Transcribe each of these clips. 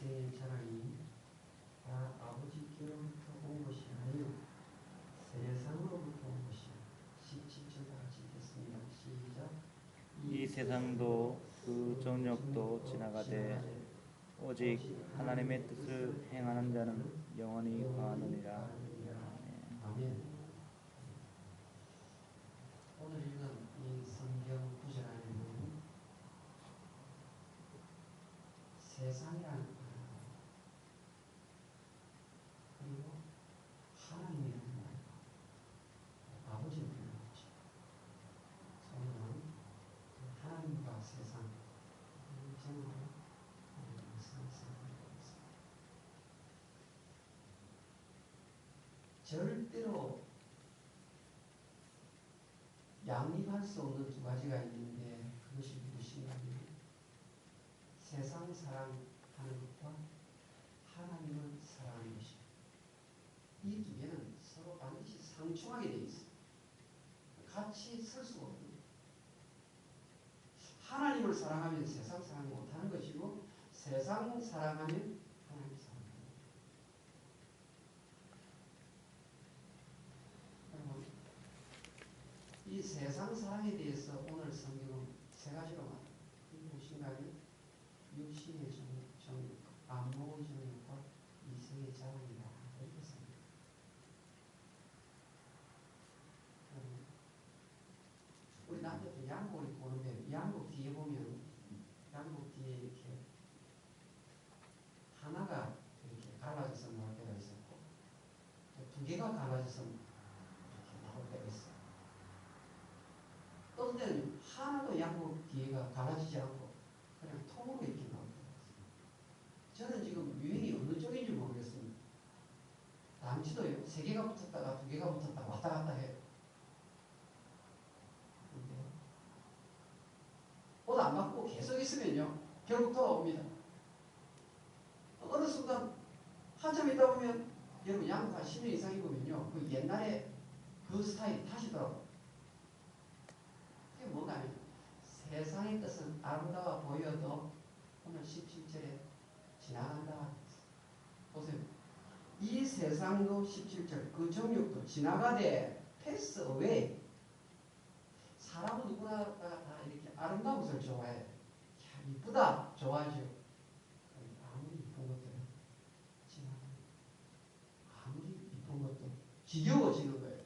인생의 자랑이 다 아버지께로부터 온 것이 아니요 세상으로부터 온 것이요. 17절 다 같이 읽겠습니다. 시작. 이 세상도 그 정욕도 지나가되 오직 하나님의 뜻을 행하는 자는 영원히 거하느니라. 아멘. 오늘 읽은 이 성경 구절 안에는 세상이라는 말 그리고 하나님이라는 말 아버지를 표현하죠. 저는 하나님과 세상 이 제목으로 말씀을 생각하겠습니다. 절대로 양립할 수 없는 두 가지가 있는데 그것이 무엇인가요? 세상을 사랑하는 것과 하나님을 사랑하는 것입니다. 이 두 개는 서로 반드시 상충하게 되어 있습니다. 같이 설 수가 없습니다. 하나님을 사랑하면 세상 사랑 못하는 것이고 세상 사랑하면 하나님 사랑하는 것입니다. 이 세상 사랑에 대해서 오늘 성경은 세 가지로 말합니다. 무엇인가요? 육신의 정욕, 안목의 정욕과 이생의 자랑이다. 이렇게 씁니다. 우리 남자도 양복 입고 오는데 양복 뒤에 보면 양복 뒤에 이렇게 하나가 이렇게 갈라져서 나올 때가 있었고 두 개가 갈라져서 이렇게 나올 때가 있어요. 어떤 때는 하나도 양복 뒤에가 갈라지지 않고 그냥 통으로 이렇게 나올 때가 있어요. 저는 지금 유행이 어느 쪽인지 모르겠습니다. 남치도요. 세 개가 붙었다가 두 개가 붙었다가 왔다 갔다 해요. 옷 안 맞고 계속 있으면요. 결국 돌아옵니다. 어느 순간 한참 있다 보면 여러분 양복 한 10년 이상 입으면요. 그 옛날에 그 스타일이 다시 돌아옵니다. 그게 뭔가 하면 세상의 뜻은 아름다워 보여도 오늘 17절에 지나간다. 보세요. 이 세상도 17절 그 정욕도 지나가되 패스 어웨이. 사람은 누구나 다 이렇게 아름다운 것을 좋아해요. 참 이쁘다 좋아하죠. 아무리 이쁜 것들은 지나가요. 아무리 이쁜 것도 지겨워지는 거예요.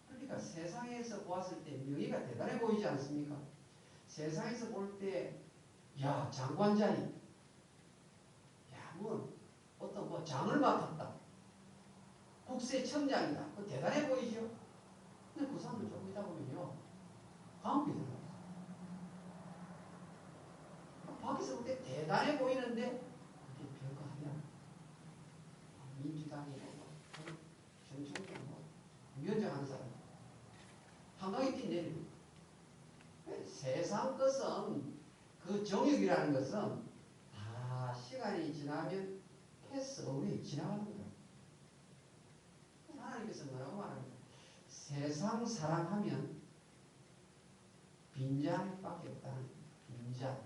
그러니까 세상에서 보았을 때 명예가 대단해 보이지 않습니까? 세상에서 볼 때 야 장관자리 야 뭐 어떤 뭐 장을 맡았다 국세청장이다 그 대단해 보이죠? 근데 그 사람들 조금 있다 보면요 광업이 들어가요. 밖에서 볼 때 대단해 보이는데 그게 별거 아니야. 민주당이 정청장 위원장 하는 사람 한강에 뛴 내리고 세상 것은 그 정욕이라는 것은 다 시간이 지나면 패스 어웨이 지나가는 거예요. 하나님께서 뭐라고 말합니까? 세상 사랑하면 빈잔밖에 없다는 빈잔.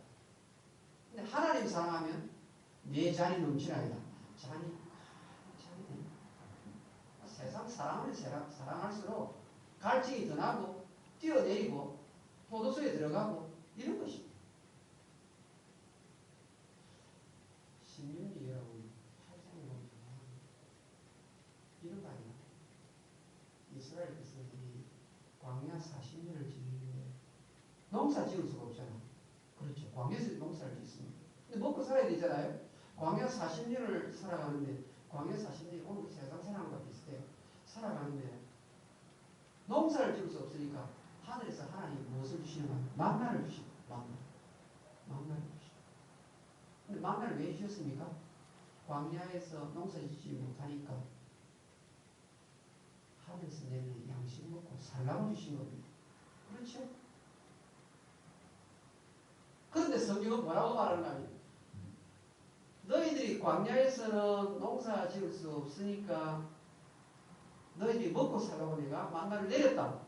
근데 하나님 사랑하면 내 잔이 넘치나이다. 잔이 돼. 세상 사랑하면 사랑할수록 갈증이 더 나고 뛰어내리고 포도수에 들어가고 이런 것입니다. 신명기 여러분 8장에 보면 이런 말이야. 이스라엘 백성들이 광야 40년을 지내는데 농사 지을 수가 없잖아. 그렇죠. 광야에서 농사를 짓습니다. 근데 먹고 살아야 되잖아요. 광야 40년을 살아가는데 광야 40년이 오늘 세상 사람과 비슷해요. 살아가는데 농사를 지을 수 없으니까 하늘에서 하나님이 무엇을 주시는가? 만나를 주시고 만나를 주시고. 근데 만나를 왜 주셨습니까? 광야에서 농사 짓지 못하니까 하늘에서 내리는 양식 먹고 살라고 주신 겁니다. 그렇죠? 그런데 성경은 뭐라고 말하는가? 너희들이 광야에서는 농사 지을 수 없으니까 너희들이 먹고 살라고 내가 만나를 내렸다.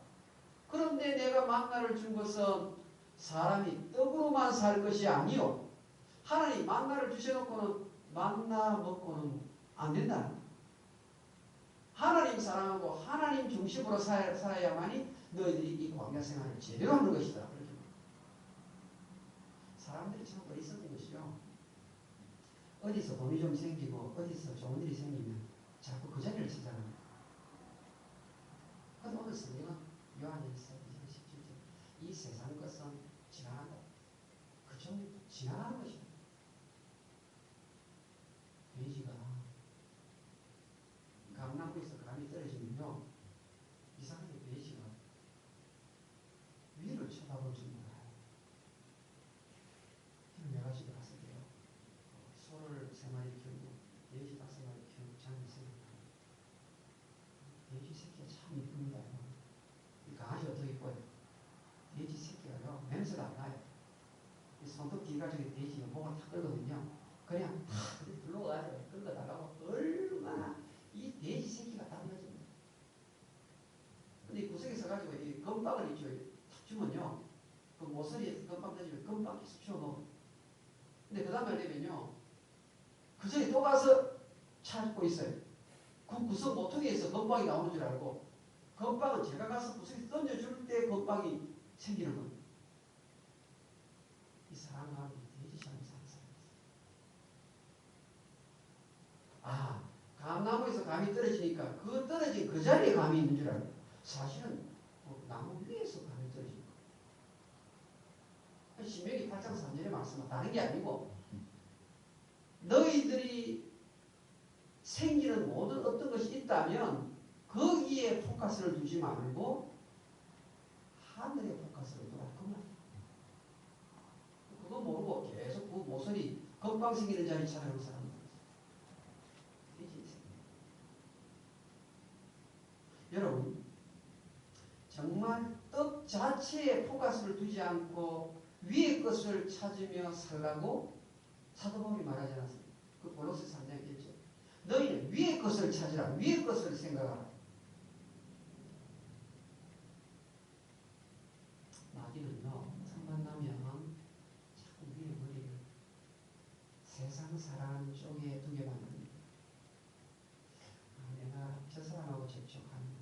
그런데 내가 만나를 준 것은 사람이 떡으로만 살 것이 아니요 하나님 만나를 주셔놓고는 만나 먹고는 안 된다. 하나님 사랑하고 하나님 중심으로 살아야만이 너희들이 이 광야 생활을 제대로 하는 것이다. 사람들이 참 어리석은 것이죠. 어디서 돈이 좀 생기고 어디서 좋은 일이 생기면 자꾸 그 자리를 찾아가는 거예요. 그런데 오늘 성경은 요한일서 2장 17절 이 세상 것은 지나간다. 그좀 지나가는 것이다. 돼지가 감나무에서 감이 떨어지면요 이상하게 돼지가 위를 쳐다볼 줄 몰라요. 내가 집에 갔을 때요 소를 3마리 키우고 돼지 5마리 키우고 장이 생각나요. 돼지 새끼가 참 이쁩니다. 이 강아지가 더 이뻐요. 돼지 새끼가요 냄새도 안 나요. 이 손톱 뒤가지고 돼지 목을 탁 끌거든요. 그냥 탁 불러가지고 끌어달라고 얼마나 이 돼지 새끼가 답답해집니다. 근데 이 구석에 서가지고 이 건빵을 있죠. 탁 주면요 그 모서리에 건빵 던지면 건빵 계속 주워먹어. 근데 그 다음날 되면요 그 전에 또 가서 찾고 있어요. 그 구석 모퉁이에서 건빵이 나오는 줄 알고 건빵은 제가 가서 구석에 던져줄 때 건빵이 생기는 겁니다. 이 사람 마음이 돼지처럼 사는 사람이 있어요. 감나무에서 감이 떨어지니까 그 떨어진 그 자리에 감이 있는 줄 알고 사실은 나무 위에서 감이 떨어진 거예요. 신명기 8장 3절의 말씀은 다른 게 아니고 너희들이 생기는 모든 어떤 것이 있다면 거기에 포커스를 두지 말고 하늘에 포커스를 두라. 그 말이에요. 그거 모르고 계속 그 모서리 건빵 생기는 자리 찾아가는 사람들. 여러분 정말 떡 자체에 포커스를 두지 않고 위의 것을 찾으며 살라고 사도 바울이 말하지 않았습니까? 그 골로새 3장에 있죠. 너희는 위의 것을 찾으라. 위의 것을 생각하라. 마귀는요 틈만 나면 자꾸 위의 머리를 세상 사람 쪽에 두게 만듭니다. 내가 저 사람하고 접촉하면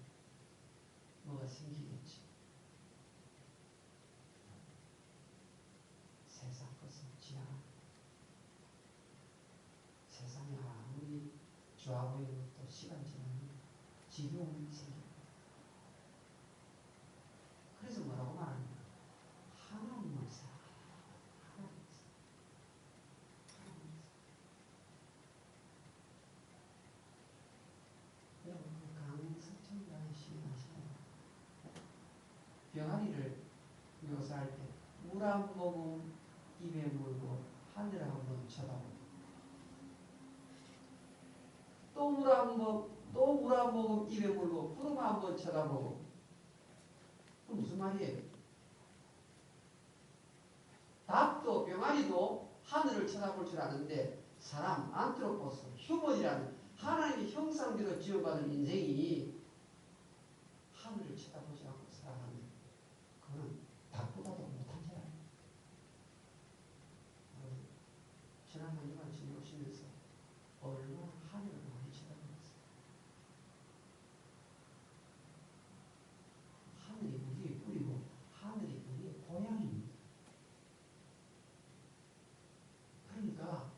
뭐가 생기겠지. 세상 것은 지나가. 세상이 아무리 좋아 보이는 것도 시간 지나면 지겨움이 생깁니다. 그래서 뭐라고 말합니까? 하나님을 사랑하라. 하나님을 사랑하라. 여러분 강석천가의 시인 아시나요? 병아리를 묘사할 때 물 한 모금 입에 물고 하늘을 한번 쳐다보고 또 물 한 모금 입에 물고 구름 한번 쳐다보고 그 무슨 말이에요? 닭도 병아리도 하늘을 쳐다볼 줄 아는데 사람 안트로포스 휴먼이라는 하나님의 형상대로 지어받은 인생이 하늘을 쳐다보지 않고 살아가는 그거는 닭보다도 못한 자예요. 지난 한 주간 지내오시면서 얼마나 하늘을 많이 쳐다보셨어요. 하늘이 우리의 뿌리고 하늘이 우리의 고향입니다. 그러니까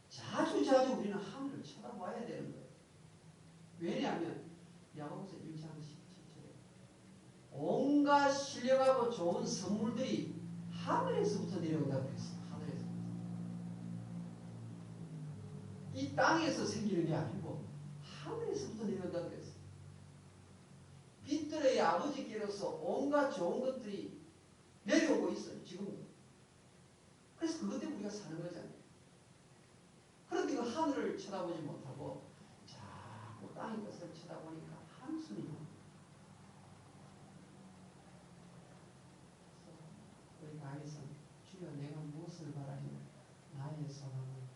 자주 우리는 하늘을 쳐다봐야 되는 거예요. 왜냐하면 야고보서 1장 17절에 온갖 신령하고 좋은 선물들이 하늘에서부터 내려온다고 했어요. 하늘에서부터. 이 땅에서 생기는 게 아니고 하늘에서부터 내려온다고 했어요. 빛들의 아버지께로서 온갖 좋은 것들이 내려오고 있어요. 지금도. 그래서 그것 때문에 우리가 사는 거잖아요. 그런데 그 하늘을 쳐다보지 못하고 자꾸 땅의 것을 쳐다보니까 한숨이 납니다. 우리 다윗은 주여 내가 무엇을 바라리요? 나의 소망은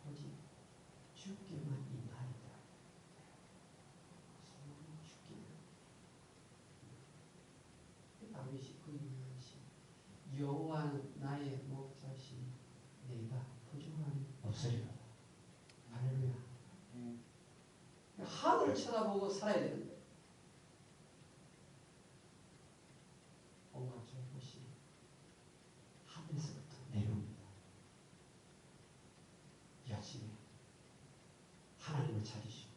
오직 주께만 있나이다. 소망은 주께만. 다윗이 그 유명한 시 여호와는 나의 목자시니 없으리라. 할렐루야. 하늘을 쳐다보고 살아야 되는데 온갖 좋은 것이 하늘에서부터 내려옵니다. 이 아침에 하나님을 찾으시고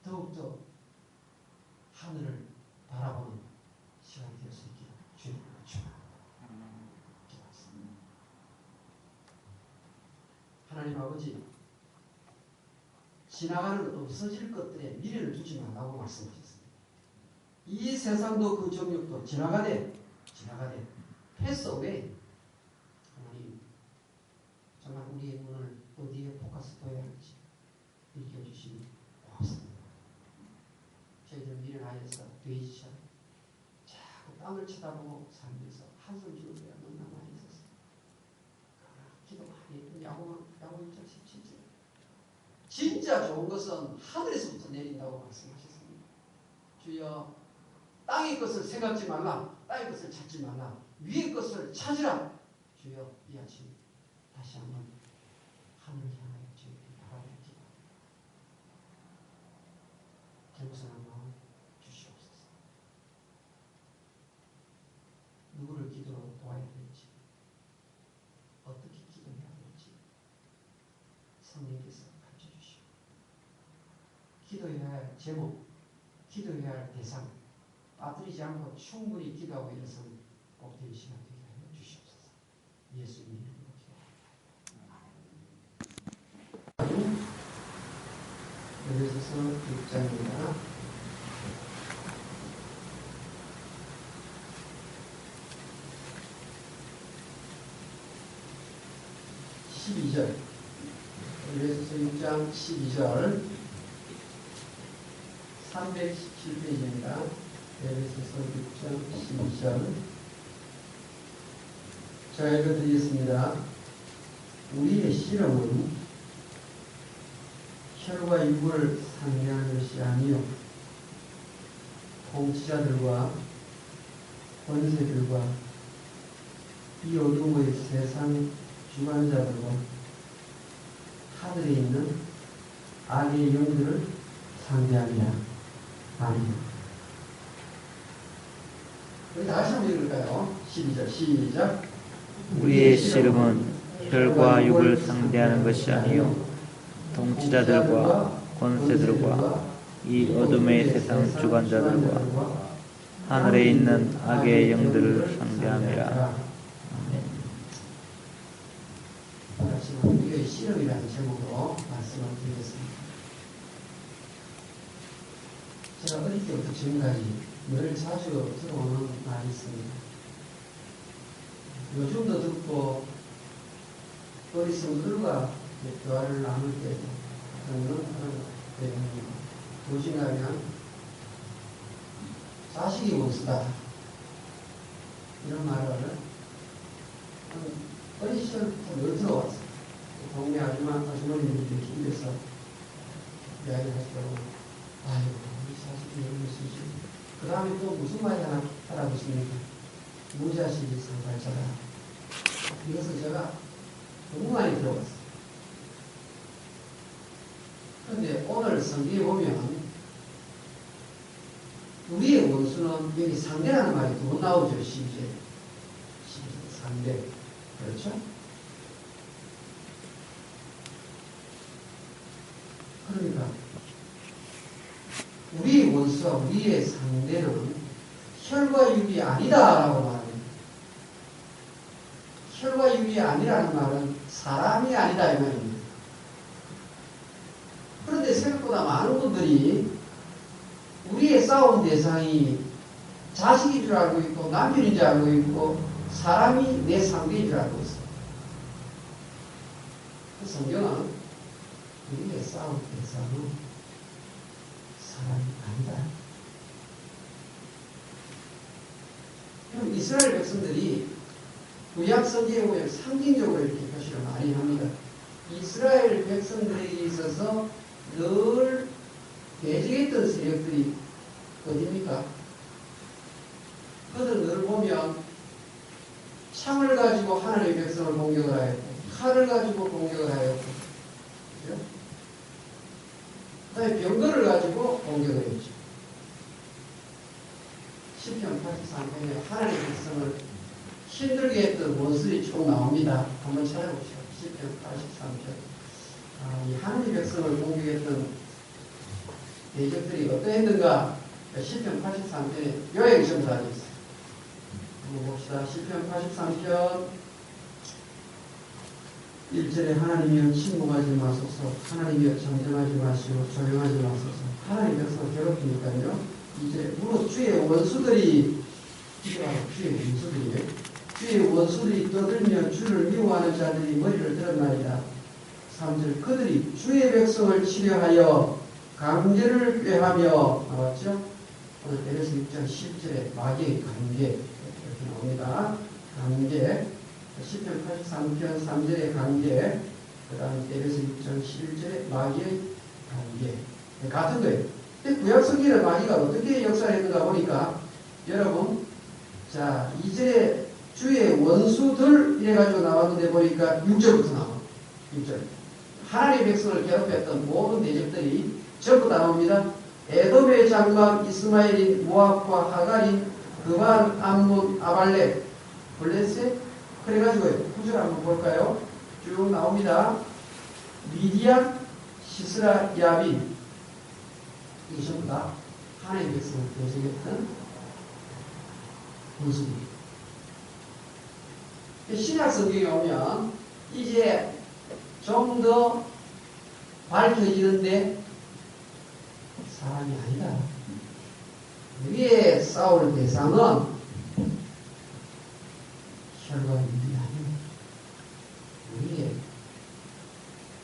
더욱더 하늘을 바라보는 시간이 될 수 있기를 주님을 축원합니다. 기도하겠습니다. 하나님 아버지, 지나가는 것, 없어질 것들에 미래를 두지 말라고 말씀하셨습니다. 이 세상도 그 정욕도 지나가되 패스 어웨이. 하나님, 정말 우리의 눈을 어디에 포커스 둬야 할지 일깨워주시니 고맙습니다. 저희들 미련하여서 돼지처럼 자꾸 땅을 쳐다보고 살면서 한숨 지을 때가 너무나 많이 있었어요. 기도 많이 했던 야고 1장 17절. 진짜 좋은 것은 하늘에서부터 내린다고 말씀하셨습니다. 주여, 땅의 것을 생각지 말라. 땅의 것을 찾지 말라. 위의 것을 찾으라. 주여, 이 아침 다시 한번 하늘을 향하여 저희를 바라보기 겸손한 마음 주시옵소서. 누구를 기도로 도와야 될지, 어떻게 기도해야 될지 성령께서 가르쳐 주시오. 기도해야 할 제목, 기도해야 할 대상 빠뜨리지 않고 충분히 기도하고 일어서는 복된 시간 되게 하여 주시옵소서. 예수님 이름으로 기도합니다. 에베소서 6장입니다. 12절. 에베소서 6장 12절. 317페이지입니다. 에베소서 6장 12절. 제가 읽어드리겠습니다. 우리의 실험은 혈과 육을 상대하는 것이 아니요 통치자들과 권세들과 이 어둠의 세상 주관자들과 하늘에 있는 악의 영들을 상대하리라. 아멘. 우리 다시 한번 읽을까요? 12절 시작. 우리의 씨름은 혈과 육을 상대하는 것이 아니요 통치자들과 권세들과 이 어둠의 세상 주관자들과 하늘에 있는 악의 영들을 상대함이라. 아멘. 우리의 씨름이라는 제목으로 말씀을 드리겠습니다. 제가 어릴 때부터 지금까지 늘 자주 들어오는 말이 있습니다. 요즘도 듣고 우리 성들과 대화를 나눌 때도 듣는 그런 내용입니다. 무엇인가 하면 자식이 원수다 이런 말을 어린 시절부터 늘 들어왔어요. 동네 아주머니들이 이렇게 입에서 이야기를 하시더라고요. 아이고 우리 자식이 이런 것이지. 그 다음에 또 무슨 말이 하나 알아보십니까? 무자식이 상발자다. 이것을 제가 너무 많이 들어봤어요. 그런데 오늘 성경에 보면 우리의 원수는 여기 상대라는 말이 두 번 나오죠. 12절 상대. 그렇죠? 그러니까 우리의 원수와 우리의 상대는 혈과 육이 아니다라고 말합니다. 혈과 육이 아니라는 말은 사람이 아니다 이 말입니다. 그런데 생각보다 많은 분들이 우리의 싸움 대상이 자식인 줄 알고 있고 남편인 줄 알고 있고 사람이 내 상대인 줄 알고 있어요. 그 성경은 우리의 싸움 대상은 사람이 아니다. 그럼 이스라엘 백성들이 구약 성경에 보면 상징적으로 이렇게 표시를 많이 합니다. 이스라엘 백성들에게 있어서 늘 배제했던 세력들이 어디입니까? 그들 늘 보면 창을 가지고 하나님의 백성을 공격을 하였고 칼을 가지고 공격을 하였고, 그죠? 그 다음에 병거를 가지고 공격을 했죠. 시편 83편에 하나님의 백성을 힘들게 했던 원수들이 쭉 나옵니다. 한번 찾아보시죠. 시편 83편. 이 하나님의 백성을 공격했던 대적들이 어떠했는가? 시편 83편에 요약이 좀 다 있어요. 한번 봅시다. 시편 83편 1절에 하나님이여 침묵하지 마소서, 하나님이여 정정하지 마시고 조용하지 마소서. 하나님 백성을 괴롭히니까요. 이제 무릇 주의 원수들이 주의 원수들이 떠들며 주를 미워하는 자들이 머리를 들었나이다. 3절 그들이 주의 백성을 치려하여 강제를 꾀하며 나왔죠? 오늘 에베소 6장 10절에 마귀의 관계 이렇게 나옵니다. 관계 시편 83편 3절의 관계, 그 다음 에베소 6장 11절의 마귀의 관계 같은 거예요. 구약 성경의 마귀가 어떻게 역사를 했는가 보니까 여러분, 자 2절에 주의 원수들 이래가지고 나왔는데 보니까 6절부터 나와요. 6절 하나님의 백성을 괴롭혔던 모든 대적들이 전부 다 나옵니다. 에돔의 장막 이스마엘인 모압과 하갈인 그반 암몬 아발렉 블레셋 그래가지고요. 9절 한번 볼까요? 쭉 나옵니다. 미디안 시스라 야빈 이 전부 다 하나님의 백성을 대적했던 원수들입니다. 신약 성경에 오면 이제 좀 더 밝혀지는데 사람이 아니다. 우리의 싸울 대상은 혈과 육이 아닙니다. 우리의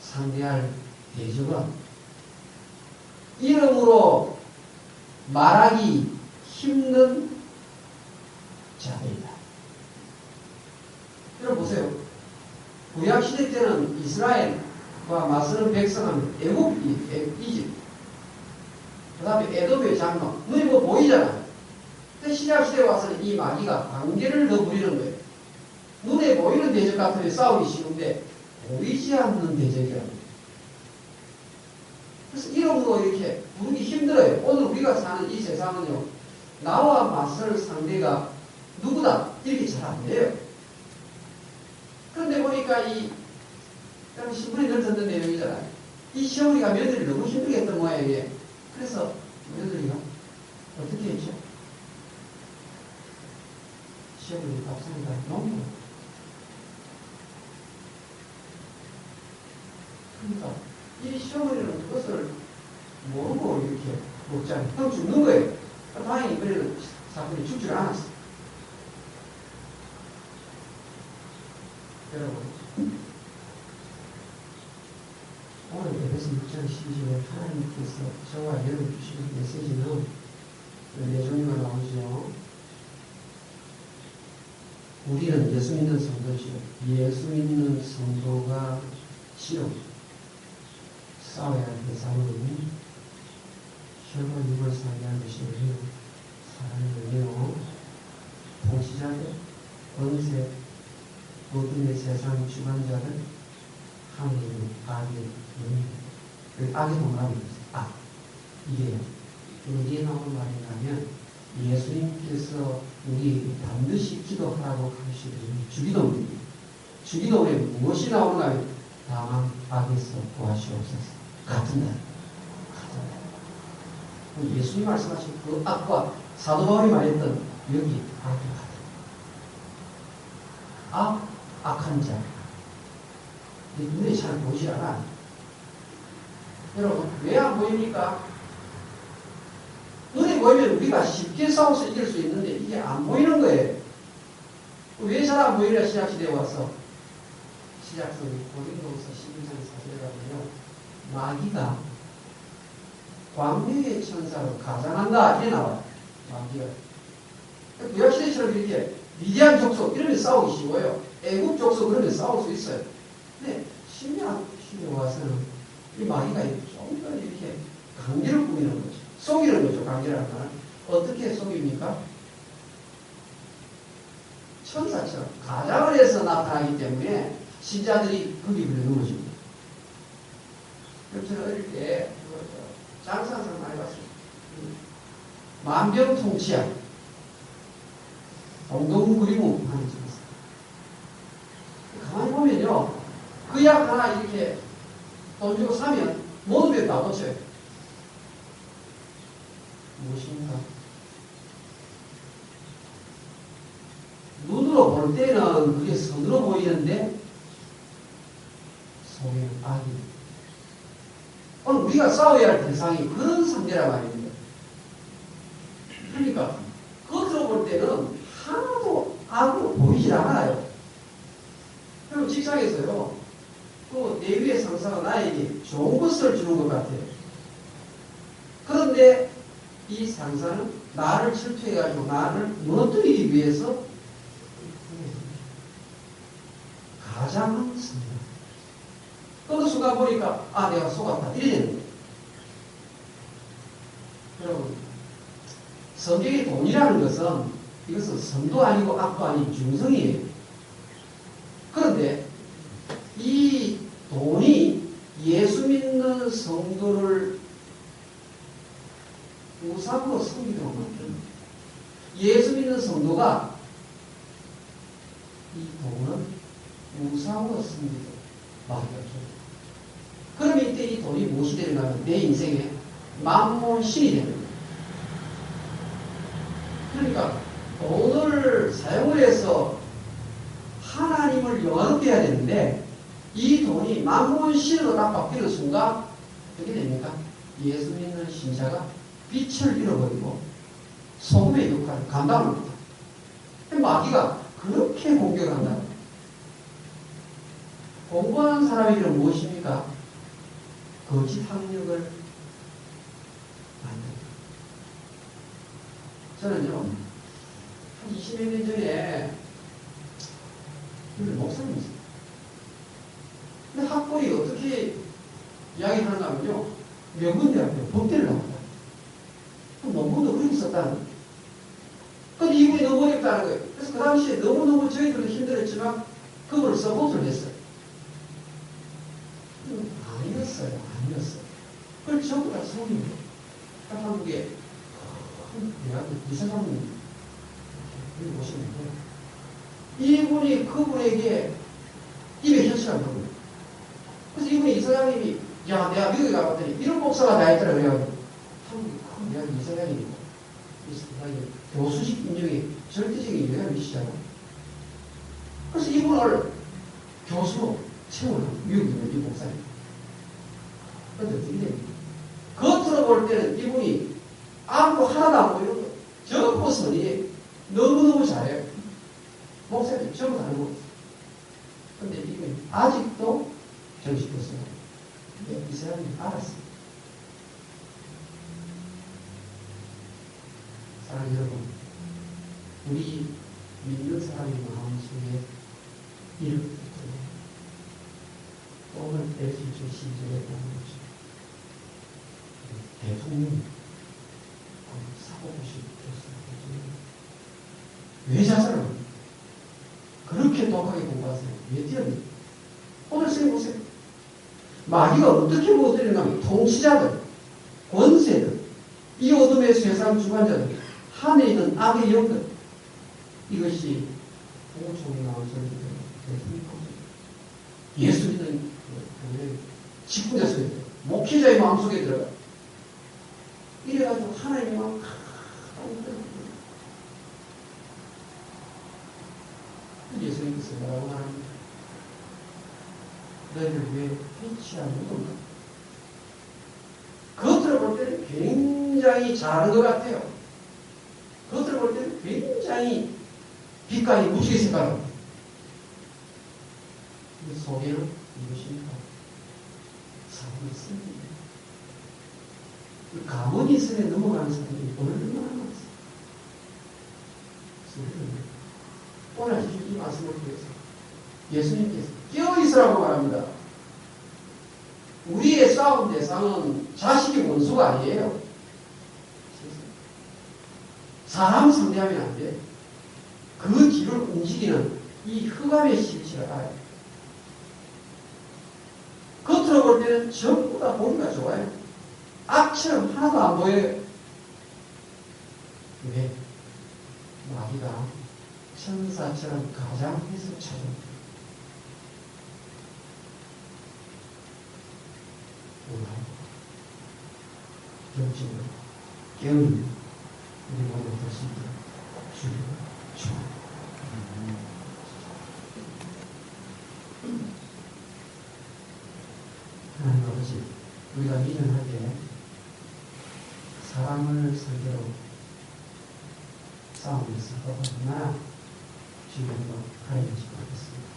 상대할 대적은 이름으로 말하기 힘든 자들이다. 여러분 보세요. 구약시대 때는 이스라엘과 맞서는 백성은 이집, 그 다음에 에돔의 장막, 눈이 뭐 보이잖아요. 근데 신약시대에 와서는 이 마귀가 관계를 더 부리는 거예요. 눈에 보이는 대적 같으면 싸우기 쉬운데 보이지 않는 대적이라는 거예요. 그래서 이름으로 이렇게 부르기 힘들어요. 오늘 우리가 사는 이 세상은요, 나와 맞설 상대가 누구다 이렇게 잘 안 돼요. 그런데 보니까 여러분 신문에 늘 듣는 내용이잖아요. 이 시어머니가 며느리를 너무 힘들게 했던 모양이에요. 그래서 며느리가 어떻게 했죠? 시어머니 밥상에다 넣은 거예요. 그러니까 이 시어머니는 그것을 모르고 이렇게 먹자니 그럼 죽는 거예요. 다행히 그래도 사건이 죽지 않았어요. 여러분, 오늘 에베소 6장 12절에 하나님께서 저와 여러분 주시는 메시지는 네 종류가 나오죠. 우리는 예수 믿는 성도죠. 예수 믿는 성도가 싫어 싸워야 할 대상은 혈과 육을 상대하는 것이 아니요 사람이요 통치자들, 권세, 모든 세상 주관자들, 하나님의 악의 영입니다. 악의 동감이 있어요. 이게요. 어디에 나오는 말인가면 예수님께서 우리에게 반드시 기도하라고 하시는 주기도문입니다. 주기도문에 무엇이 나오는가 하면 다만 악에서 구하시옵소서. 같은 날. 예수님 말씀하신 그 악과 사도 바울이 말했던 여기 악이 같아요. 악한 자. 눈에 잘 보이지 않아. 여러분, 왜 안 보입니까? 눈에 보이면 우리가 쉽게 싸워서 이길 수 있는데 이게 안 보이는 거예요. 왜 잘 안 보이냐, 신약시대에 와서. 신약성이 고린도후서 11장 4절에 가면요. 마귀가 광명의 천사로 가장한다. 이래 나와요. 마귀가. 구약시대처럼 이렇게 미디안 족속 이러면 싸우기 쉬워요. 애국 족속 그러면 싸울 수 있어요. 근데 신약시대에 와서는 이 마귀가 좀 더 이렇게 관계를 꾸미는 거죠. 속이는 거죠. 관계라는 건. 어떻게 속입니까? 천사처럼 가장을 해서 나타나기 때문에 신자들이 거기 물려 넘어집니다. 그럼 저는 어릴 때 장사상 많이 봤어요. 만병통치약 동동구리몸 하는 적 있어요. 가만히 보면요, 그 약 하나 이렇게 돈 주고 사면 모든 병 다 고쳐요. 무엇입니까? 눈으로 볼 때는 그게 선으로 보이는데 속에는 악이. 오늘 우리가 싸워야 할 대상이 그런 상대란 말입니다. 그러니까 겉으로 볼 때는 하나도 악으로 보이질 않아요. 그리고 직장에서요, 그 내 위의 상사가 나에게 좋은 것을 주는 것 같아요. 그런데 이 상사는 나를 질투해가지고 나를 무너뜨리기 위해서 가장 씁니다. 어느 순간 보니까 내가 속았다 이래 되는 거예요. 여러분, 성경의 돈이라는 것은 이것은 선도 아니고 악도 아닌 중성이에요. 그런데 이 돈이 예수 믿는 성도를 우상으로 섬기도록 만듭니다. 예수 믿는 성도가 이 돈은 우상으로 섬기도록 만들어줘요. 그러면 이때 이 돈이 무엇이 되는가 하면 내 인생에 만몬신이 됩니다. 그러니까 돈을 사용을 해서 하나님을 영화롭게 해야 되는데 이 돈이 만몬신으로 딱 바뀌는 순간 어떻게 됩니까? 예수 믿는 신자가 빛을 잃어버리고 소금의 역할을 감당합니다. 마귀가 그렇게 공격을 한다. 공부하는 사람에게는 무엇입니까? 거짓 학력을 만든다. 저는요, 한 20여 년 전에 목사님이었어요. 근데 학벌이 어떻게 이야기하는가 하면요, 명문대학교 법대를 나왔다. 논문도 그렇게 썼다는 거예요. 근데 이분이 너무 어렵다는 거예요. 그래서 그 당시에 너무너무 저희들은 힘들었지만 그걸 서포트를 했어요. 아니었어요. 그걸 전부 다 성인이에요. 한국에 이사장님 여기 오시는데 이분이 그분에게 입에 현실한 거예요. 그래서 이분이 이사장님이 내가 미국에 가봤더니 이런 목사가 다 있더라 그래가지고 한국에 내가 이사장님이고 교수직 인정에 절대적인 영향을 미치잖아. 그래서 이분을 교수로 채우는 미국에 있는 이 목사님. 그런데 어떻게 됩니까? 겉으로 볼 때는 이분이 아무 하나도 안 보이는 거. 저 모습이 너무너무 잘해요. 목사님 전부 다 알고 있어요. 그런데 이분이 아직도 정신없어요. 이 사람이 알았어요. 사랑하는 여러분, 우리 믿는 사람의 마음속에 이렇게 똥을 뺄 수 있는 시절에 보는 거죠. 대통령이 사고보시 줬어요. 왜 자살을 합니까? 그렇게 독하게 공부하세요. 왜 뛰었니? 오늘 선생님 보세요. 마귀가 어떻게 무너뜨리는가 하면 통치자들, 권세들, 이 어둠의 세상 주관자들, 하늘에 있는 악의 영들, 이것이 공총이 나온 소리들, 예수 믿는 직분자 속에 들어가, 목회자의 마음속에 들어가. 이래가지고 하나님의 마음 예수님께서 뭐라고 말합니까? 너희를 왜 해치하는 건가? 겉으로 볼 때는 굉장히 잘하는 것 같아요. 겉으로 볼 때는 굉장히 빛깔이 무지개 색깔로. 그 속에는 무엇입니까? 사람이 있습니다. 그 가만히 있으면 넘어가는 사람이 얼마나 많습니다. 오늘 이 말씀을 통해서 예수님께서 깨어있으라고 말합니다. 우리의 싸움 대상은 자식이 원수가 아니에요. 사람 상대하면 안 돼. 그 뒤를 움직이는 이 흑암의 실체를 알아요. 보면 전부 다 보기가 좋아요. 악처럼 하나도 안 보여요. 왜? 마귀가 천사처럼 가장 해석 찾아옵니다. 경적으로 깨우는 우리 모두 됐습니다. 주님 좋아요. 하나님 아버지, 우리가 미련할 때 사람을 상대로 싸움에서 얼마나 주님과 가려지고 하겠습니다.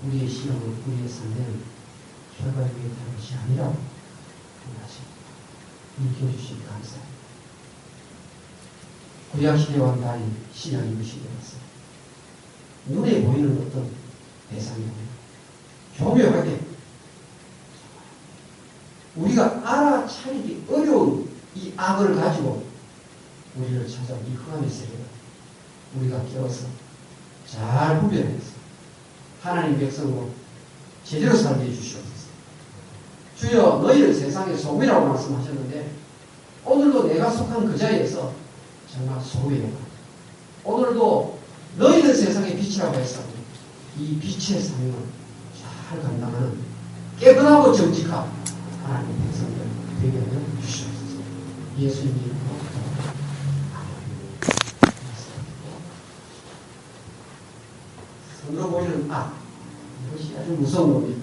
우리의 시험은 우리의 상대는 결과에 다른 것이 아니라고 말씀하십니다. 일깨워주시기 감사합니다. 구약시대와는 달리 신약의 시대였어요. 눈에 보이는 어떤 대상이 교묘하게 우리가 알아차리기 어려운 이 악을 가지고 우리를 찾아온 이 흑암의 세계를 우리가 깨워서 잘 구별해서 하나님 백성으로 제대로 살게 해주시옵소서. 주여, 너희는 세상의 소금이라고 말씀하셨는데 오늘도 내가 속한 그 자리에서 정말 소금이에요. 오늘도 너희는 세상의 빛이라고 했어. 이 빛의 사명을 잘 감당하는 깨끗하고 정직한 하나님의 백성들 되게 하여 주시옵소서. 예수님 이름으로 선으로 보이는 악, 이것이 아주 무서운 놈입니다.